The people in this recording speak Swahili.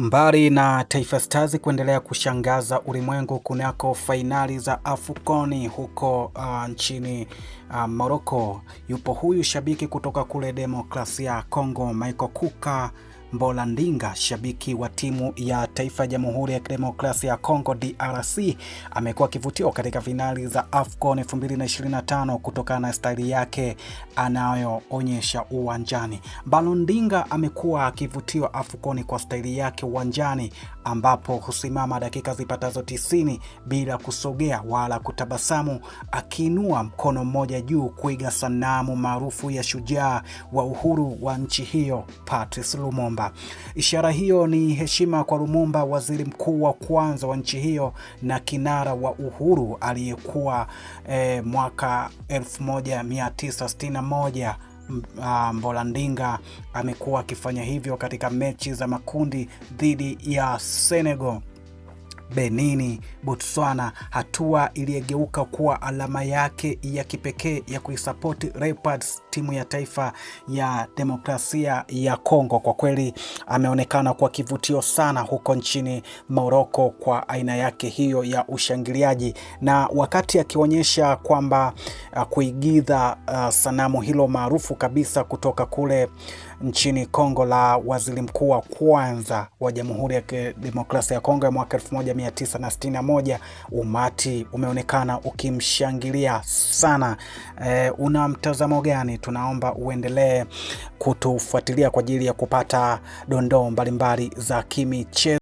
Mbali na Taifa Stars kuendelea kushangaza ulimwengu kunako fainali za AFCON huko nchini Morocco, yupo huyu shabiki kutoka kule Demokrasia ya Kongo, Michael Kuka Mbolandinga, shabiki wa timu ya taifa ya Jamhuri ya Kidemokrasia ya Kongo DRC, amekuwa kivutio katika finali za AFCON 2025 kutokana na staili yake anayoonyesha uwanjani. Mbolandinga amekuwa akivutio AFCON kwa staili yake uwanjani, ambapo husimama dakika zipatazo 90 bila kusogea wala kutabasamu, akiinua mkono mmoja juu kuiga sanamu maarufu ya shujaa wa uhuru wa nchi hiyo Patrice Lumumba. Ishara hiyo ni heshima kwa Lumumba, waziri mkuu wa kwanza wa nchi hiyo na kinara wa uhuru aliyekuwa mwaka 1961. Mbolandinga amekuwa akifanya hivyo katika mechi za makundi dhidi ya Senegal, Benini, Botswana, hatua iliyogeuka kuwa alama yake ya kipekee ya kuisupport Leopards, timu ya taifa ya Demokrasia ya Kongo. Kwa kweli ameonekana kwa kivutio sana huko nchini Morocco kwa aina yake hiyo ya ushangiliaji, na wakati akionyesha kwamba kuigiza sanamu hilo maarufu kabisa kutoka kule nchini Kongo la waziri mkuu wa kwanza wa Jamhuri ya Demokrasia ya Kongo ya mwaka 1961, umati umeonekana ukimshangilia sana. Una mtazamo gani? Tunaomba uendelee kutufuatilia kwa ajili ya kupata dondoo mbalimbali za kimichezo.